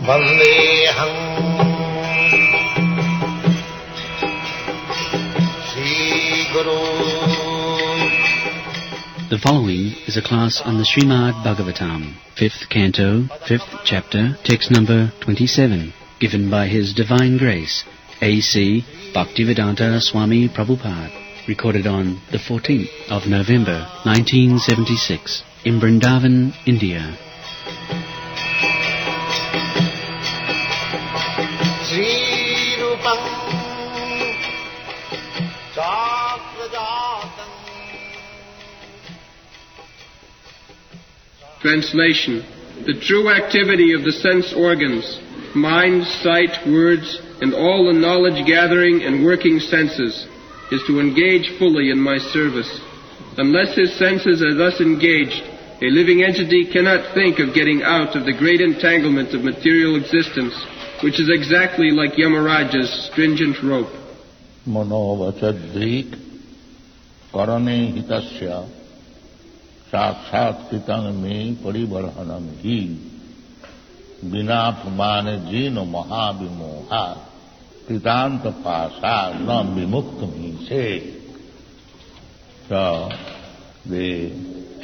Vandeham Sri Guru. The following is a class on the Srimad Bhagavatam, 5th Canto, 5th Chapter, text number 27, given by His Divine Grace, A.C. Bhaktivedanta Swami Prabhupada, recorded on the 14th of November, 1976, in Vrindaban, India. Translation. The true activity of the sense organs, mind, sight, words, and all the knowledge-gathering and working senses, is to engage fully in my service. Unless his senses are thus engaged, a living entity cannot think of getting out of the great entanglement of material existence, which is exactly like Yamaraja's stringent rope. Manovachadrik karane hitasya sakshat kritang me parivarhanam hi vinapamane jino mahavimoha kritanta pasa nam vimuktam hi se. So, the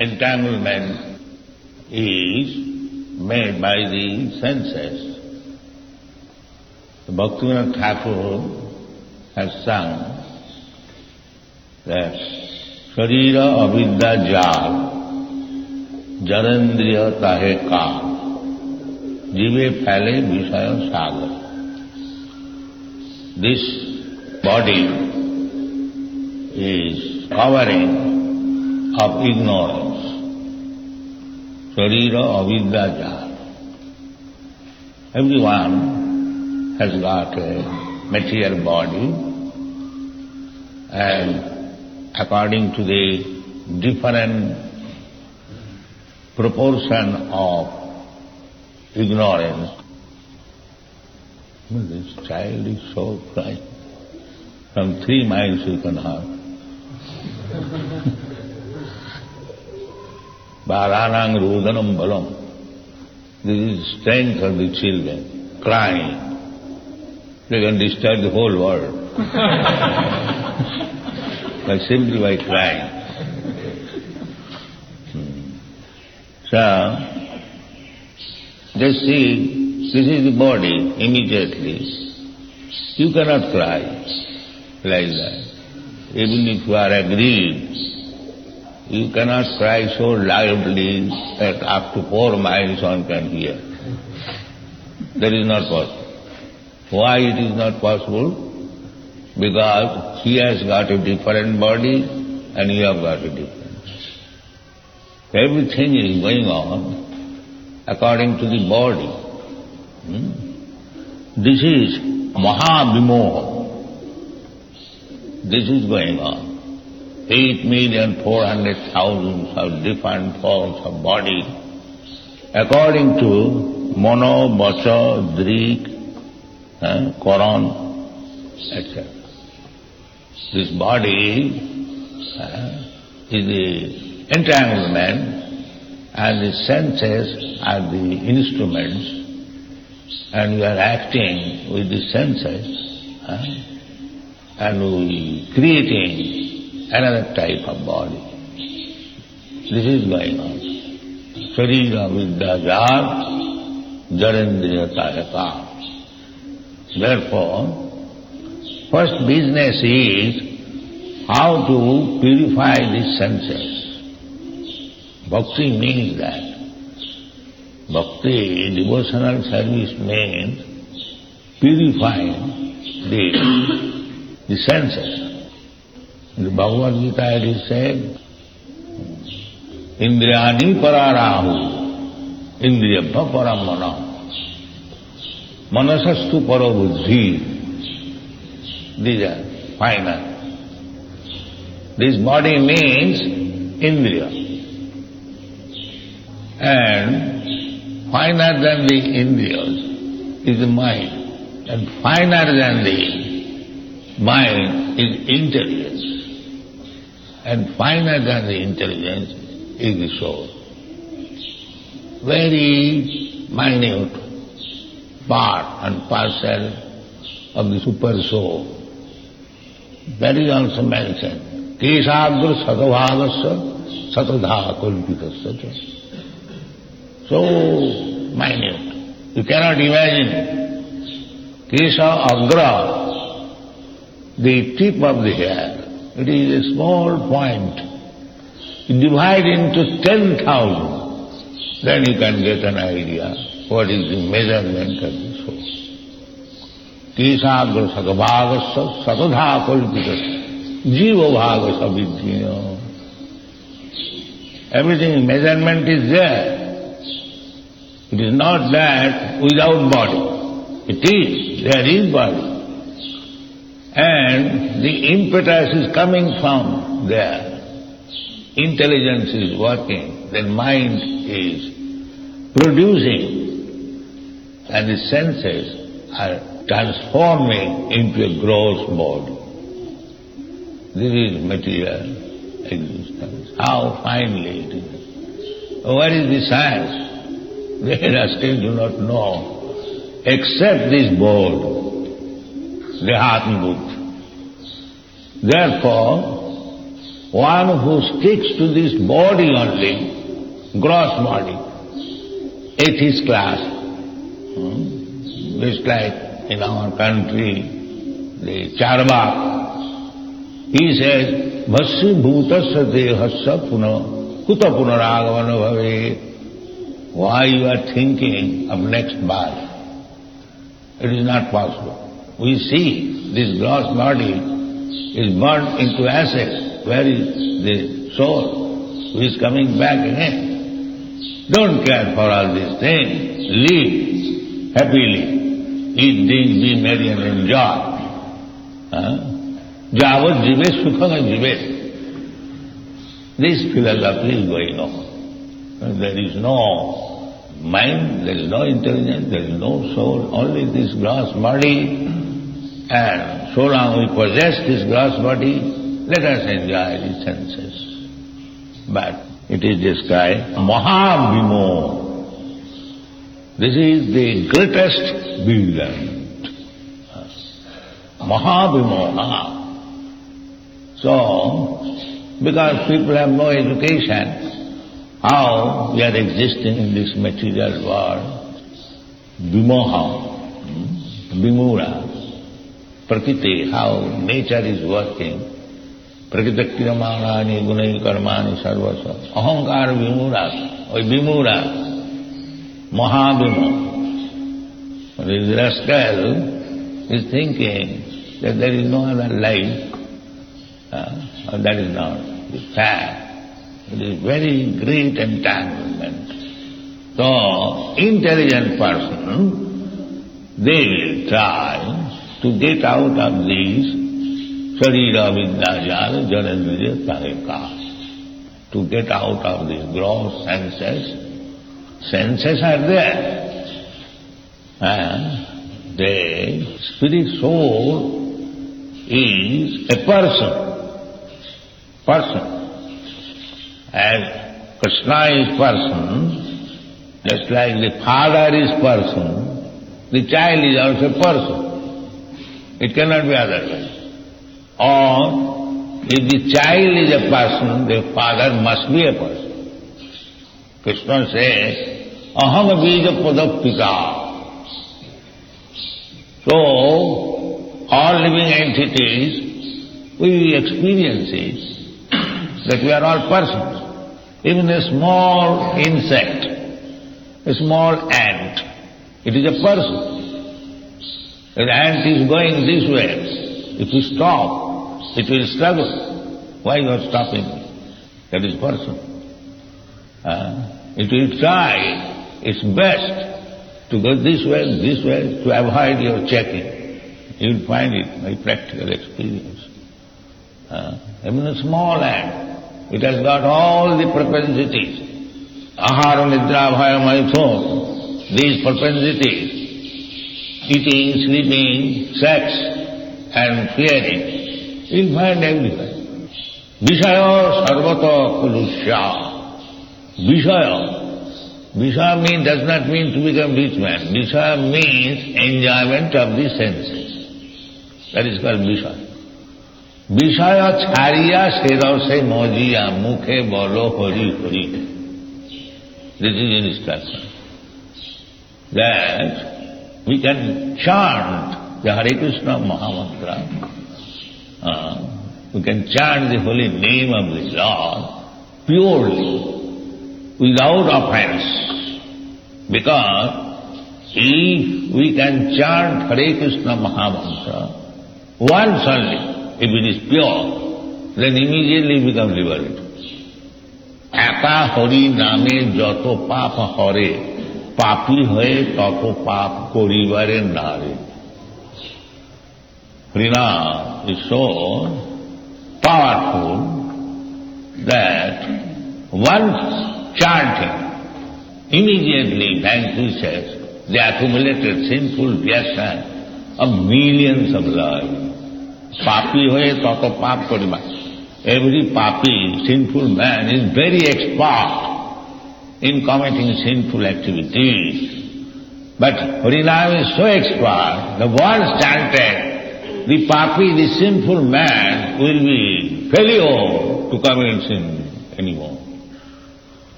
entanglement is made by the senses. The Bhaktivinoda Thakur has sung that Sharira avidya jal jarendriya tahe kal jive phale vishaya sagar. This body is covering of ignorance. Sharira avidya jal. Everyone has got a material body, and according to the different proportion of ignorance, this child is so bright. From 3 miles you can have. Baranang rudanam balam. This is the strength of the children, crying. They can disturb the whole world. Simply by crying. So, just see, this is the body immediately. You cannot cry like that. Even if you are aggrieved, you cannot cry so loudly that up to 4 miles one can hear. That is not possible. Why it is not possible? Because he has got a different body and you have got a different. Everything is going on according to the body. This is Mahavimoha. This is going on. 8,400,000 of different forms of body according to Mano, Vacha, Drik, Koran, etc. This body is the entanglement and the senses are the instruments and we are acting with the senses and we creating another type of body. This is going on. Sharira vidya jar jarendriya tahaka. Therefore, first business is how to purify the senses. Bhakti means that. Bhakti, devotional service means purifying the senses. In the Bhagavad Gita it is said, Indriyani pararahu, indriyabha paramana, manasastu parabuddhi. These are final. This body means indriya. And finer than the indriyas is the mind. And finer than the mind is intelligence. And finer than the intelligence is the soul. Very minute, part and parcel of the super soul. That is also mentioned. Kesagra satavadasya satadha kalpitasya. So minute. You cannot imagine. Kesa agra, the tip of the hair. It is a small point. You divide into 10,000. Then you can get an idea what is the measurement of the soul. Kesagra satavadasya satadha kalpitasya. Jiva bhaga savidhya. Everything, measurement is there. It is not that without body. It is, there is body. And the impetus is coming from there. Intelligence is working, then mind is producing, and the senses are transforming into a gross body. This is material existence. How finely it is. What is the science? They still do not know, except this board, the Atmabhuta. Therefore, one who sticks to this body only, gross body, atheist class, just like in our country, the Charvak, he says, Bhasya bhutasya dehasya kuta punaragavana bhave. Why you are thinking of next birth? It is not possible. We see this gross body is burnt into ashes. Where is the soul who is coming back again? Don't care for all these things. Live happily. Eat, drink, be merry and enjoy. Javat jive sukham jive. This philosophy is going on. There is no mind, there is no intelligence, there is no soul, only this gross body. And so long we possess this gross body, let us enjoy the senses. But it is described, Mahabhimo. This is the greatest brilliant. Mahabhimo. So, because people have no education, how we are existing in this material world, vimoha, vimura, prakriti, how nature is working, prakriti kriyamanani gunai karmani sarvasa, ahankara vimura, or vimura, mahavimo. The rascal is thinking that there is no other life, that is not the fact. It is very great entanglement. So, intelligent person, they will try to get out of these sharira vidyajala janandriya tahika, to get out of these gross senses. Senses are there. And the spirit soul is a person. As Krishna is person, just like the father is person, the child is also person. It cannot be otherwise. Or, if the child is a person, the father must be a person. Krishna says, aham bija padapita. So, all living entities, we experience it, that we are all persons. Even a small insect, a small ant, it is a person. If the ant is going this way, if you stop, it will struggle. Why you are stopping? That is person. It will try its best to go this way, to avoid your checking. You will find it by practical experience. Even a small ant, it has got all the propensities. Ahara, nidra, bhaya, maithun. These propensities, eating, sleeping, sex, and fearing, you'll find everywhere. Vishaya sarvata kulusya. Vishaya, Vishaya does not mean to become rich man. Vishaya means enjoyment of the senses. That is called Vishaya. Vishaya chariya sedose mojiya mukhe bolo hori hori. This is instruction. That we can chant the Hare Krishna Mahamantra. We can chant the holy name of the Lord purely, without offense. Because if we can chant Hare Krishna Mahamantra once only, if it is pure, then immediately become liberated. একা হরি নামে যত পাপ হরে পাপী হয়ে তত পাপ করিবারে নারে Harinam is so powerful that once chanting immediately vanquishes the accumulated sinful reaction of millions of lives. Papi hoye tato pap koriba. Every papi, sinful man, is very expert in committing sinful activities. But Harinam is so expert that once chanted, the papi, the sinful man, will be failure to commit sin anymore.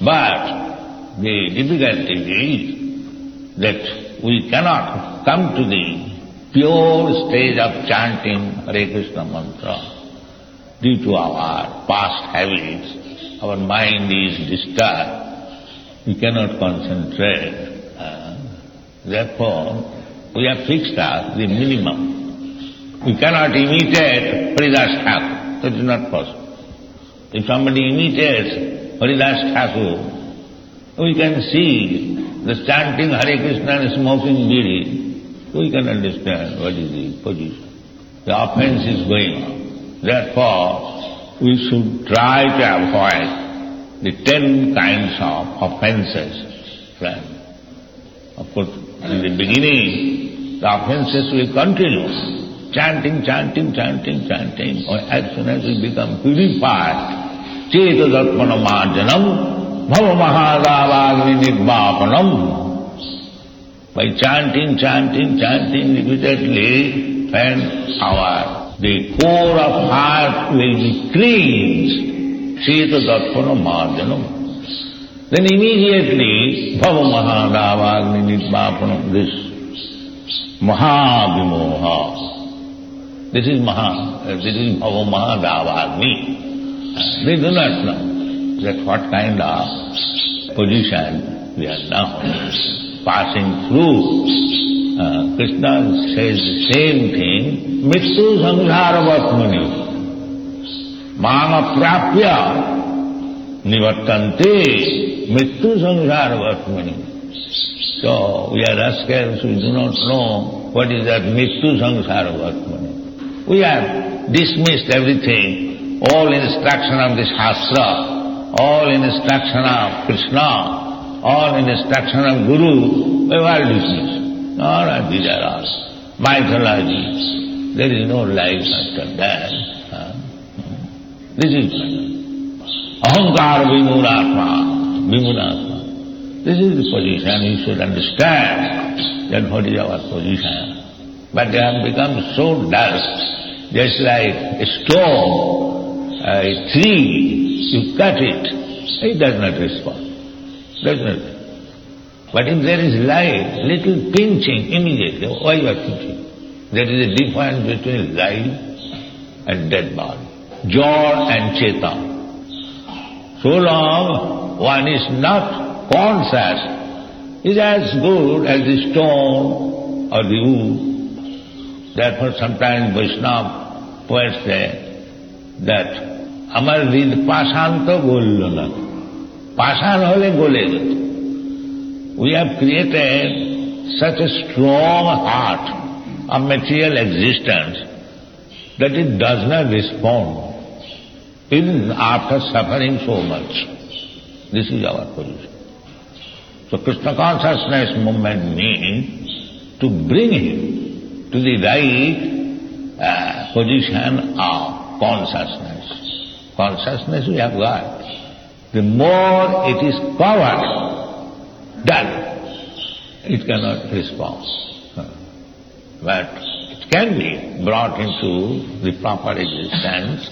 But the difficulty is that we cannot come to the pure stage of chanting Hare Krishna mantra. Due to our past habits, our mind is disturbed. We cannot concentrate. Therefore, we have fixed up the minimum. We cannot imitate Haridas Thakur. That is not possible. If somebody imitates Haridas Thakur, we can see the chanting Hare Krishna and smoking bidi. We can understand what is the position. The offense is going on. Therefore, we should try to avoid the 10 kinds of offenses. Friend. Of course, in the beginning, the offenses will continue. Chanting, chanting, chanting, chanting. Or as soon as we become purified, Cheta Datmana Marjanam, Bhava Mahadavagni Nirvapanam. By chanting, chanting, chanting repeatedly, then the core of heart will be cleansed. Cheta Datmana Marjanam. Then immediately, Bhava Mahadavagni Nirvapanam, this Mahavimoha. This is Bhava Mahadavagni. They do not know that what kind of position we are now passing through. Krishna says the same thing, Mittu Samsaravatmani Mama Prapya Nivattante Mittu Samsaravatmani. So we are rascals, we do not know what is that Mittu Samsaravatmani. We have dismissed everything, all instruction of the Shastra, all instruction of Krishna, all instruction of Guru, we have all dismissed. All of these are all mythology. There is no life after that. This is Ahankar Vimunatma. This is the position you should understand that what is our position. But they have become so dull, just like a stone, a tree, you cut it, it does not respond. Does not. But if there is life, little pinching immediately, why you are pinching? There is a difference between life and dead body, jor and cheta. So long one is not conscious, is as good as the stone or the wood. Therefore sometimes Vaishnava poets say that Amar Rid Pashanto Gollona. Pashan hole gole. We have created such a strong heart of material existence that it does not respond even after suffering so much. This is our position. So Krishna consciousness movement means to bring him to the right position of consciousness. Consciousness we have got. The more it is covered dull. It cannot respond. But it can be brought into the proper existence,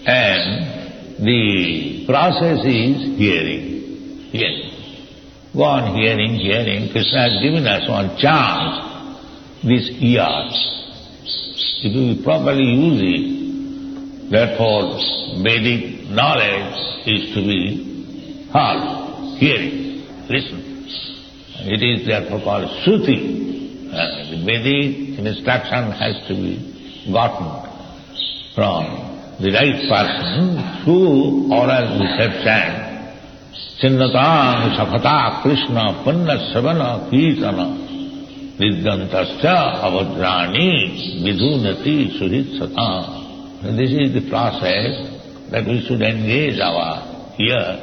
and the process is hearing. Go on hearing. Krishna has given us one chance, this ears. If we properly use it, therefore Vedic knowledge is to be heard, hearing, listen. It is therefore called Shruti. The Vedic instruction has to be gotten from the right person through oral reception. Chinnatang Safata Krishna Panna Savana Kirtana Vidyantascha Avadrani Vidunati Suhitsata. This is the process that we should engage our ear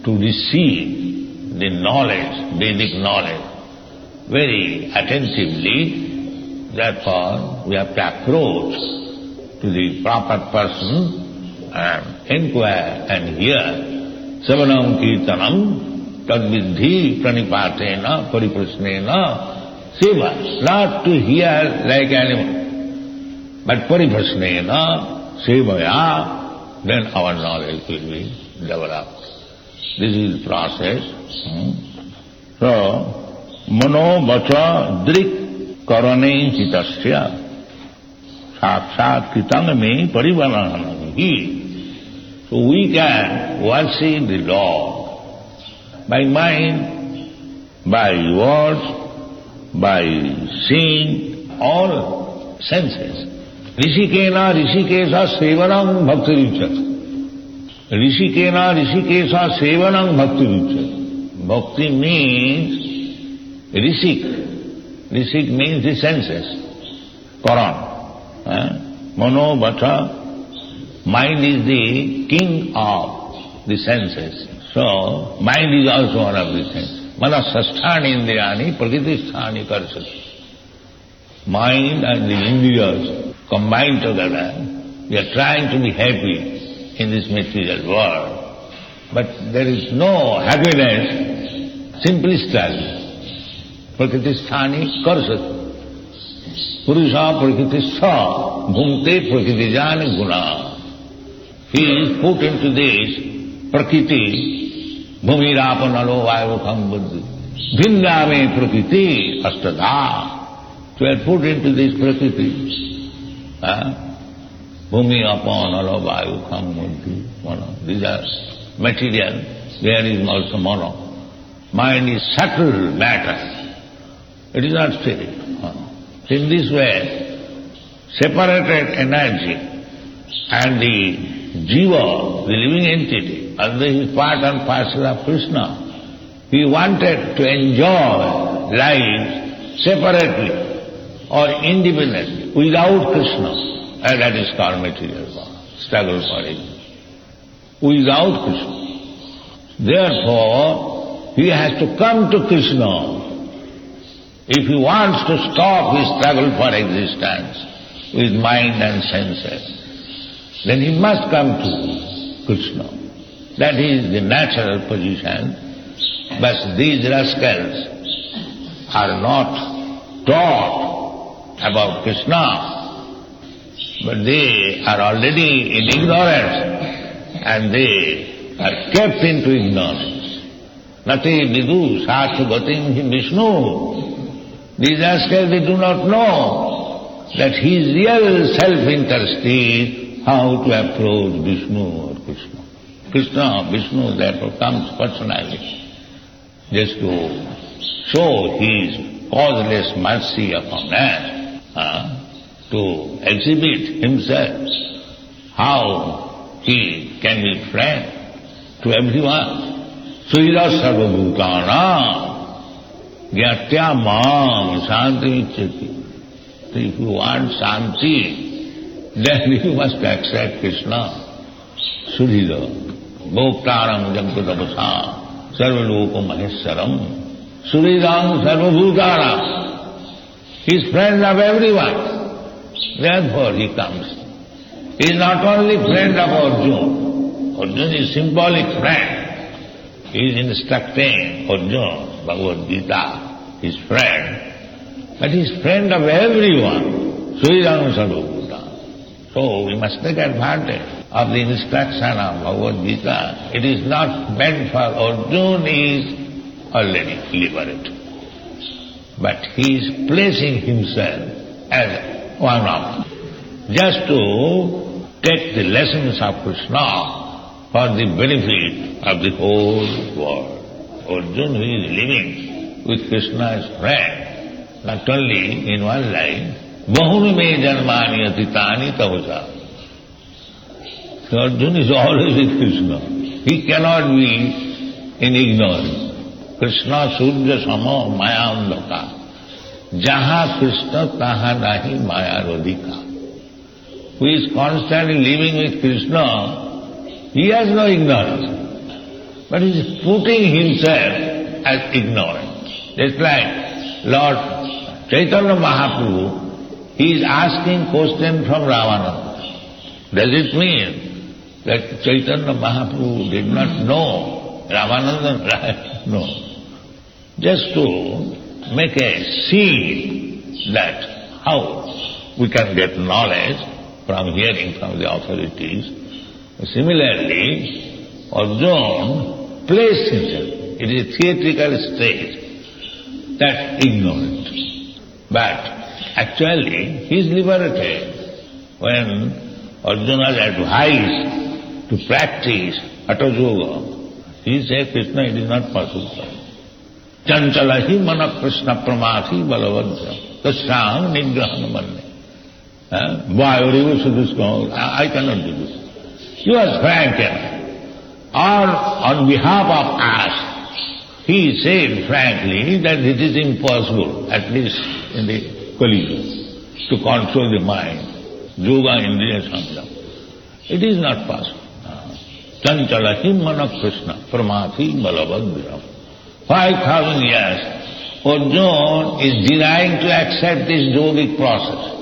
to receive the knowledge, Vedic knowledge, very attentively. Therefore, we have to approach to the proper person and inquire and hear. Savanam Kirtanam Tadvidhi Pranipatena Pariprasnena Seva. Not to hear like animal, but Pariprasnena Sevaya, then our knowledge will be developed. This is the process. So, Mano Vacha Drik Karane Hitasya Sakshat Kitangame Parivarananahi. So we can worship the Lord by mind, by words, by seeing, all senses. Rishikena Rishikesa Sevanam Bhakti Rucha. Rishikena Rishikesa Sevanam Bhakti Rucha. Bhakti means Rishik. Rishik means the senses. Quran. Mano Bhatta. Mind is the king of the senses. So, mind is also one of the senses. Manasasthani indriyani prakritisthani karsati. Mind and the indriyas combined together, we are trying to be happy in this material world. But there is no happiness, simply struggle. Prakritisthani karsati. Purusha prakritistha bhumte prakritijani guna. He is put into this prakriti, bhumirāpanalo vāyukham buddhi. Vrindaban prakriti astadha. So we are put into this prakriti. Bhumirāpanalo vāyukham buddhi. These are material, there is also mono. Mind is subtle matter. It is not spirit. In this way, separated energy and the Jiva, the living entity, although he is part and parcel of Krishna, he wanted to enjoy life separately or independently, without Krishna, and that is called material world, struggle for it. Without Krishna. Therefore, he has to come to Krishna. If he wants to stop his struggle for existence with mind and senses, then he must come to Krishna. That is the natural position. But these rascals are not taught about Krishna, but they are already in ignorance, and they are kept into ignorance. Nati vidu sathu gatim hi Vishnu. These rascals, they do not know that his real self-interest is how to approach Vishnu or Krishna. Krishna, Vishnu therefore comes personally just to show his causeless mercy upon us, to exhibit himself, how he can be friend to everyone. Suhira sarvabhutana gyatya mam shanti vichati. So if you want shanti, then you must accept Krishna. Surhida. Bhoktaram jagadavasa sarvaloko maheswaram. Suridam sarvabhutana. He is friend of everyone. Therefore he comes. He is not only friend of Arjuna. Arjuna is symbolic friend. He is instructing Arjuna, Bhagavad Gita, his friend, but he is friend of everyone. Sridham Sadhubuddha. So we must take advantage of the instruction of Bhagavad Gita. It is not meant for Arjuna, he is already liberated. But he is placing himself as one of them, just to take the lessons of Krishna for the benefit of the whole world. Arjuna, who is living with Krishna as friend, not only in one life, bahuni me janmani atitani tavacha. So Arjuna is always with Krishna. He cannot be in ignorance. Krishna surya samo maya andhaka. Jaha Krishna taha nahi maya radhika. Who is constantly living with Krishna, he has no ignorance, but he is putting himself as ignorant. Just like Lord Chaitanya Mahaprabhu, he is asking question from Ravananda. Does it mean that Chaitanya Mahaprabhu did not know Ravananda? No. Just to make a scene that how we can get knowledge from hearing from the authorities. Similarly, Arjuna placed himself. It is a theatrical stage, that ignorant. But actually, he is liberated. When Arjuna is advised to practice Hatha Yoga, he said, Krishna, it is not possible. Chanchalahi mana Krishna pramati balavadya. Tasam nigrahan manne. Why are you so this? I cannot do this. You are frank enough. Or on behalf of us, he said frankly that it is impossible, at least in the Kali, to control the mind. Yoga Indriya Samyam. It is not possible. Chanchala mana Krishna pramati balavadhyam. 5,000 years, Arjuna is denying to accept this yogic process.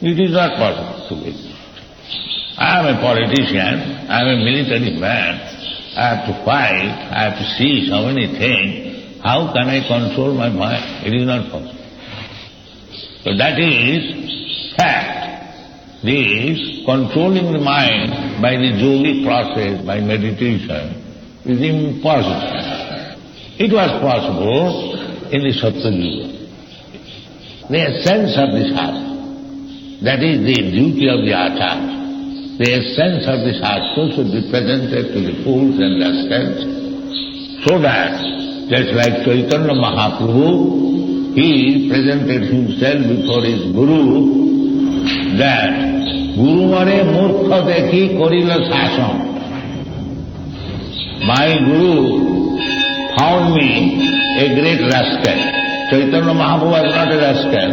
It is not possible to be. I am a politician, I am a military man, I have to fight, I have to see so many things. How can I control my mind? It is not possible. So that is fact. This controlling the mind by the yogic process, by meditation, is impossible. It was possible in the Satya Yuga. The essence of the Shastra, that is the duty of the Acharya. The essence of the Shastra should be presented to the fools and rascals, so that, just like Chaitanya Mahaprabhu, he presented himself before his Guru, that Guru mare murkha dekhi korila sasam. My Guru found me a great rascal. Chaitanya Mahaprabhu was not a rascal.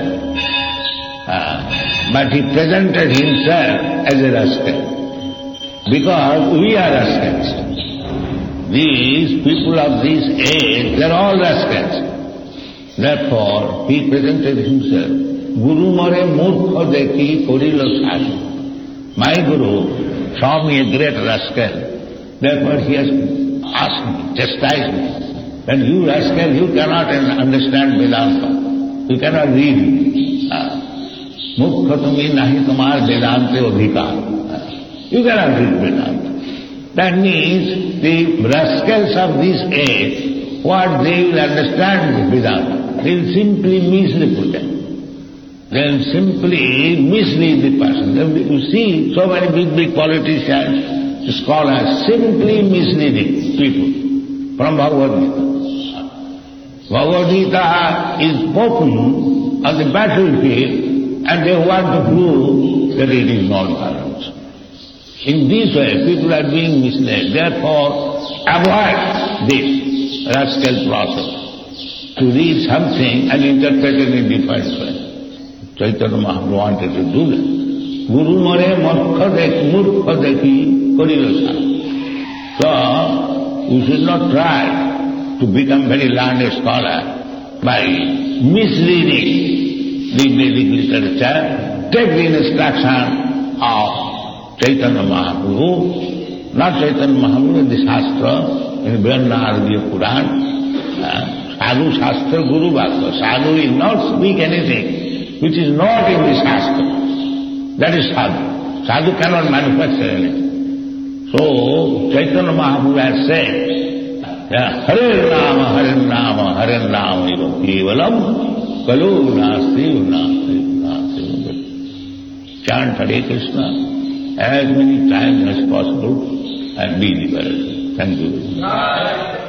But he presented himself as a rascal, because we are rascals. These people of this age, they are all rascals. Therefore, he presented himself. Guru mare murkha dekhi korilo sasam. My Guru saw me a great rascal. Therefore, he has asked me, chastised me. When you rascal, you cannot understand Vedanta. You cannot read. Mukha tumi nahi tumar Vedante adhikar. You cannot read Vedanta. That means the rascals of this age, what they will understand Vedanta, they will simply misrepresent. They will simply mislead the person. You see so many big politicians, scholars, simply misleading people from Bhagavad Gita. Bhagavad Gita is spoken on the battlefield, and they want to prove that it is non-violence. In this way, people are being misled. Therefore, avoid this rascal process. To read something and interpret it in a different way. Chaitanya Mahaprabhu wanted to do that. Guru mare murkha dekhi korilasa. So, you should not try to become very learned scholar by misleading the Vedic literature. Take the instruction of Chaitanya Mahaprabhu, not Chaitanya Mahaprabhu, the Shastra, in Vrindaban Puran, Sadhu Shastra Guru Bhakta. Sadhu will not speak anything which is not in the Shastra. That is Sadhu. Sadhu cannot manufacture anything. So, Chaitanya Mahaprabhu has said, Hare Nama, Hare Nama, Hare Nama, Eva Kevalam, Kalu Nasti, Nasti, Nasti. Chant Hare Krishna as many times as possible and be liberated. Thank you.